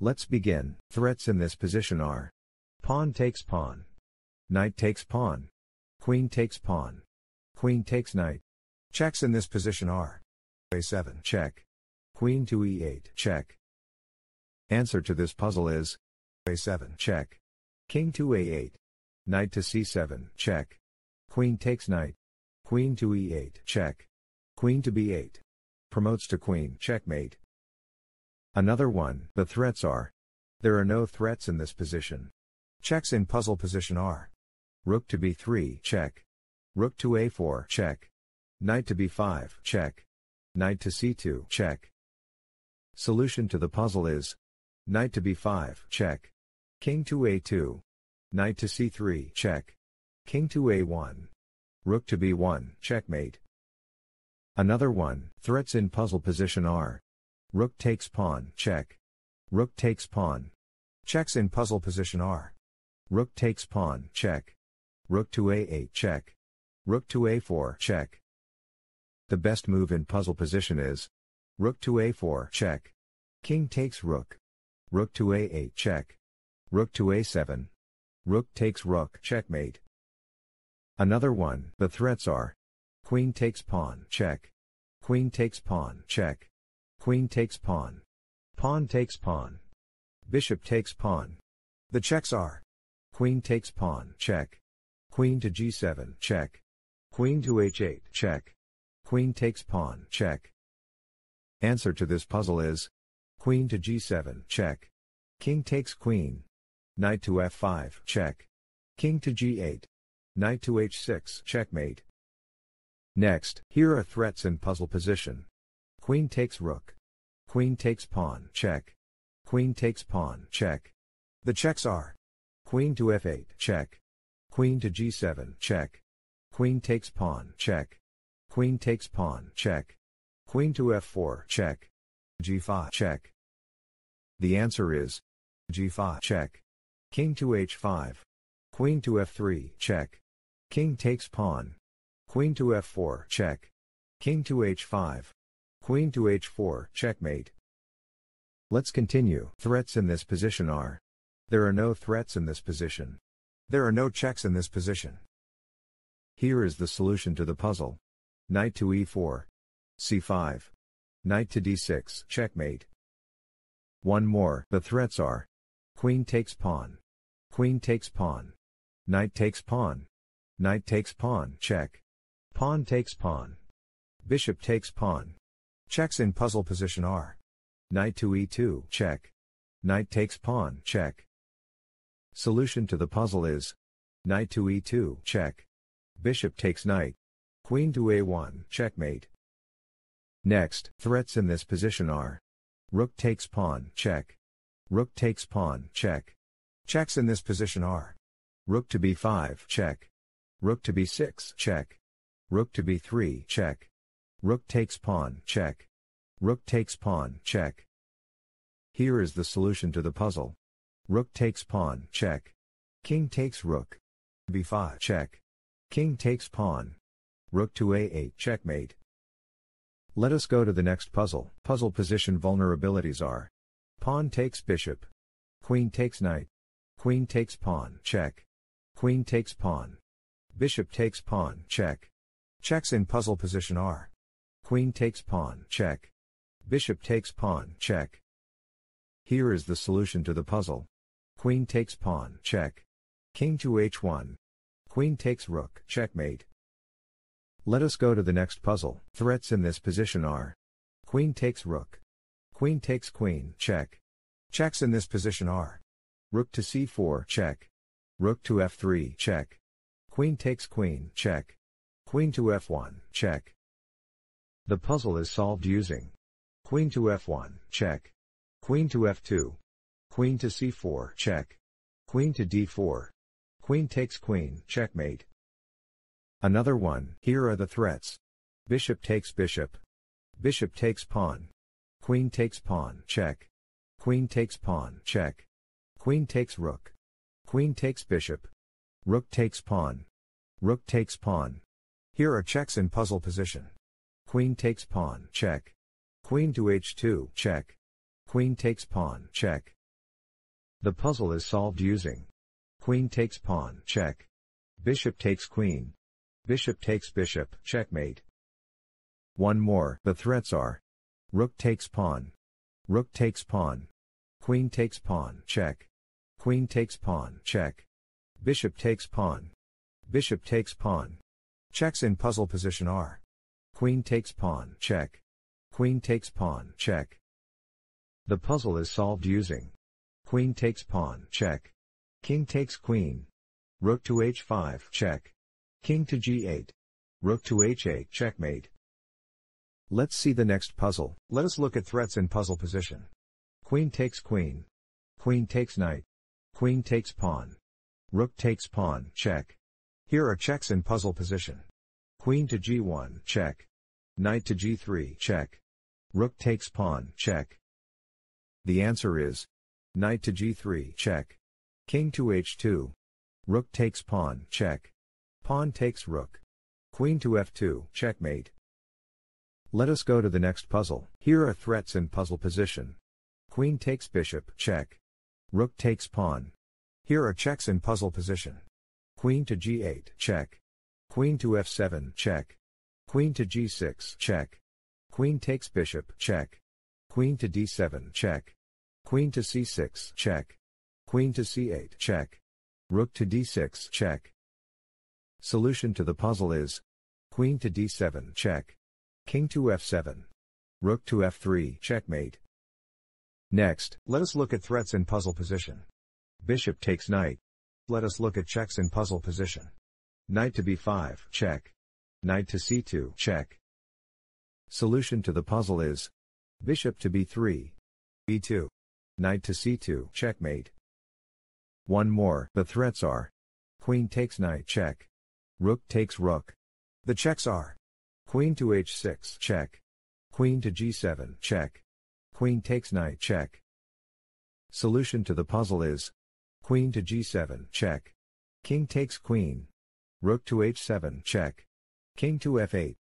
Let's begin. Threats in this position are: pawn takes pawn, knight takes pawn, queen takes pawn, queen takes knight. Checks in this position are: a7 check, queen to e8 check. Answer to this puzzle is a7 check, king to a8, knight to c7 check, queen takes knight, queen to e8 check, queen to b8, promotes to queen checkmate. Another one. The threats are: there are no threats in this position. Checks in puzzle position are: rook to b3 check, rook to a4 check, knight to b5 check, knight to c2 check. Solution to the puzzle is: knight to b5 check, king to a2, knight to c3 check, king to a1, rook to b1 checkmate. Another one. Threats in puzzle position are: rook takes pawn check, rook takes pawn. Checks in puzzle position are: rook takes pawn check, rook to a8 check, rook to a4 check. The best move in puzzle position is rook to a4 check, king takes rook, rook to a8 check, rook to a7, rook takes rook checkmate. Another one. The threats are: queen takes pawn check, queen takes pawn check, queen takes pawn, pawn takes pawn, bishop takes pawn. The checks are: queen takes pawn check, queen to g7 check, queen to h8 check, queen takes pawn check. Answer to this puzzle is: queen to g7 check, king takes queen, knight to f5 check, king to g8, knight to h6 checkmate. Next, here are threats in puzzle position: queen takes rook, queen takes pawn check, queen takes pawn check. The checks are: queen to f8 check, queen to g7 check, queen takes pawn check, queen takes pawn check, queen to f4 check, g5 check. The answer is g5 check, king to h5, queen to f3 check, king takes pawn, queen to f4 check, king to h5, queen to h4 checkmate. Let's continue. Threats in this position are: there are no threats in this position. There are no checks in this position. Here is the solution to the puzzle: knight to e4, c5, knight to d6 checkmate. One more. The threats are: queen takes pawn, queen takes pawn, knight takes pawn, knight takes pawn check, pawn takes pawn, bishop takes pawn. Checks in puzzle position are: knight to e2 check, knight takes pawn check. Solution to the puzzle is: knight to e2 check, bishop takes knight, queen to a1 checkmate. Next, threats in this position are: rook takes pawn check, rook takes pawn check. Checks in this position are: rook to b5 check, rook to b6 check, rook to b3 check, rook takes pawn check, rook takes pawn check. Here is the solution to the puzzle: rook takes pawn check, king takes rook, b5 check, king takes pawn, rook to a8 checkmate. Let us go to the next puzzle. Puzzle position vulnerabilities are: pawn takes bishop, queen takes knight, queen takes pawn check, queen takes pawn, bishop takes pawn check. Checks in puzzle position are: queen takes pawn check, bishop takes pawn check. Here is the solution to the puzzle: queen takes pawn check, king to h1, queen takes rook checkmate. Let us go to the next puzzle. Threats in this position are: queen takes rook, queen takes queen check. Checks in this position are: rook to c4 check, rook to f3 check, queen takes queen check, queen to f1 check. The puzzle is solved using: queen to f1 check, queen to f2, queen to c4 check, queen to d4, queen takes queen checkmate. Another one. Here are the threats: bishop takes bishop, bishop takes pawn, queen takes pawn check, queen takes pawn check, queen takes rook, queen takes bishop, rook takes pawn, rook takes pawn. Here are checks in puzzle position: queen takes pawn check, queen to h2 check, queen takes pawn check, The puzzle is solved using queen takes pawn, check. Bishop takes queen. Bishop takes bishop, checkmate. One more. The threats are rook takes pawn. Rook takes pawn. Queen takes pawn, check. Queen takes pawn, check. Bishop takes pawn. Bishop takes pawn. Checks in puzzle position are queen takes pawn, check. Queen takes pawn, check. The puzzle is solved using queen takes pawn, check. King takes queen. Rook to h5, check. King to g8. Rook to h8, checkmate. Let's see the next puzzle. Let us look at threats in puzzle position. Queen takes queen. Queen takes knight. Queen takes pawn. Rook takes pawn, check. Here are checks in puzzle position. Queen to g1, check. Knight to g3, check. Rook takes pawn, check. The answer is knight to g3, check. King to h2. Rook takes pawn, check. Pawn takes rook. Queen to f2, checkmate. Let us go to the next puzzle. Here are threats in puzzle position. Queen takes bishop, check. Rook takes pawn. Here are checks in puzzle position. Queen to g8, check. Queen to f7, check. Queen to g6, check. Queen takes bishop, check. Queen to d7, check. Queen to c6, check. Queen to c8, check. Rook to d6, check. Solution to the puzzle is queen to d7, check. King to f7. Rook to f3, checkmate. Next, let us look at threats in puzzle position. Bishop takes knight. Let us look at checks in puzzle position. Knight to b5, check. Knight to c2, check. Solution to the puzzle is bishop to b3. b2. Knight to c2, checkmate. One more. The threats are queen takes knight, check. Rook takes rook. The checks are queen to h6, check. Queen to g7, check. Queen takes knight, check. Solution to the puzzle is queen to g7, check. King takes queen. Rook to h7, check. King to f8.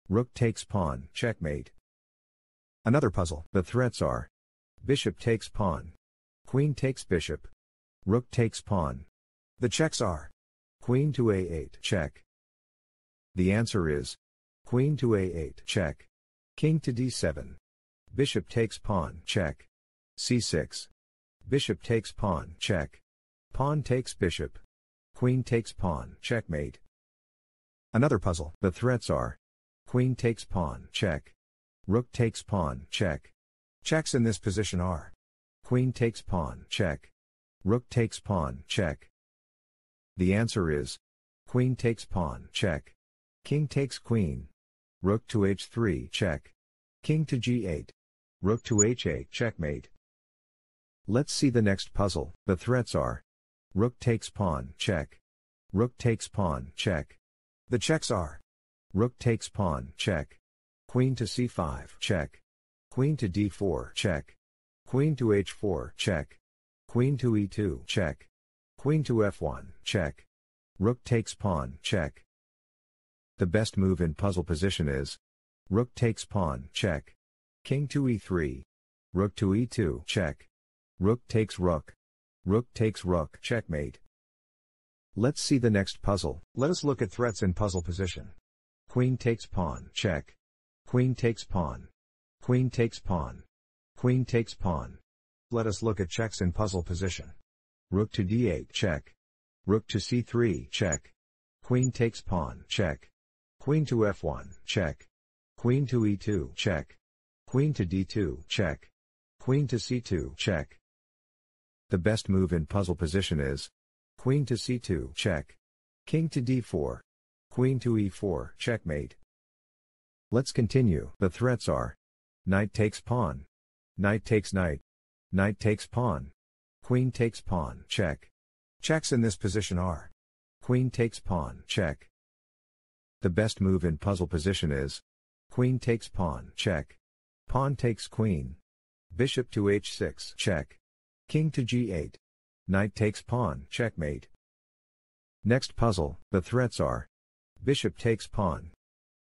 Rook takes pawn, checkmate. Another puzzle. The threats are bishop takes pawn. Queen takes bishop. Rook takes pawn. The checks are queen to a8, check. The answer is queen to a8, check. King to d7. Bishop takes pawn, check. c6. Bishop takes pawn, check. Pawn takes bishop. Queen takes pawn, checkmate. Another puzzle. The threats are queen takes pawn, check. Rook takes pawn, check. Checks in this position are queen takes pawn, check. Rook takes pawn, check. The answer is queen takes pawn, check. King takes queen. Rook to h3, check. King to g8. Rook to h8, checkmate. Let's see the next puzzle. The threats are rook takes pawn, check. Rook takes pawn, check. The checks are rook takes pawn, check. Queen to c5, check. Queen to d4, check. Queen to h4, check. Queen to e2, check. Queen to f1, check. Rook takes pawn, check. The best move in puzzle position is rook takes pawn, check. King to e3. Rook to e2, check. Rook takes rook. Rook takes rook, checkmate. Let's see the next puzzle. Let us look at threats in puzzle position. Queen takes pawn, check. Queen takes pawn. Queen takes pawn. Queen takes pawn. Let us look at checks in puzzle position. Rook to d8, check. Rook to c3, check. Queen takes pawn, check. Queen to f1, check. Queen to e2, check. Queen to d2, check. Queen to c2, check. The best move in puzzle position is queen to c2, check. King to d4. Queen to e4, checkmate. Let's continue. The threats are knight takes pawn. Knight takes knight. Knight takes pawn. Queen takes pawn, check. Checks in this position are queen takes pawn, check. The best move in puzzle position is queen takes pawn, check. Pawn takes queen. Bishop to h6, check. King to g8. Knight takes pawn, checkmate. Next puzzle. The threats are bishop takes pawn.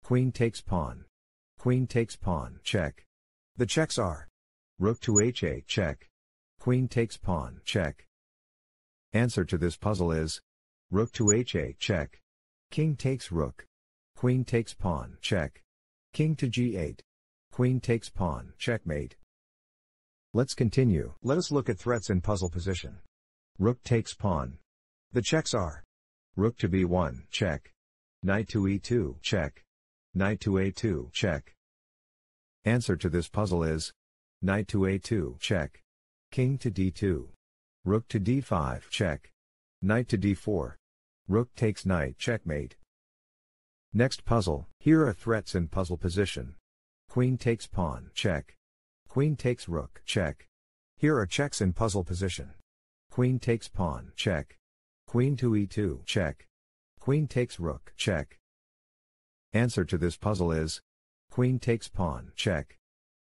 Queen takes pawn. Queen takes pawn, check. The checks are rook to h8, check. Queen takes pawn, check. Answer to this puzzle is rook to h8 check. King takes rook. Queen takes pawn check. King to g8. Queen takes pawn checkmate. Let's continue. Let us look at threats in puzzle position. Rook takes pawn. The checks are rook to b1 check. Knight to e2 check. Knight to a2 check. Answer to this puzzle is knight to a2 check. King to d2. Rook to d5 check. Knight to d4. Rook takes knight checkmate. Next puzzle, here are threats in puzzle position. Queen takes pawn check. Queen takes rook check. Here are checks in puzzle position. Queen takes pawn check. Queen to e2 check. Queen takes rook check. Answer to this puzzle is queen takes pawn check.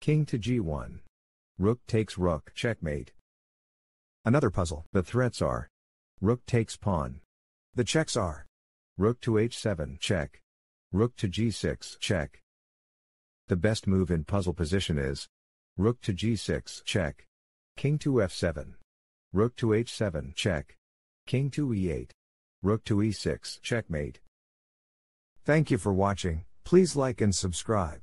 King to g1. Rook takes rook checkmate. Another puzzle. The threats are rook takes pawn. The checks are rook to h7 check. Rook to g6 check. The best move in puzzle position is rook to g6 check. King to f7. Rook to h7 check. King to e8. Rook to e6 checkmate. Thank you for watching. Please like and subscribe.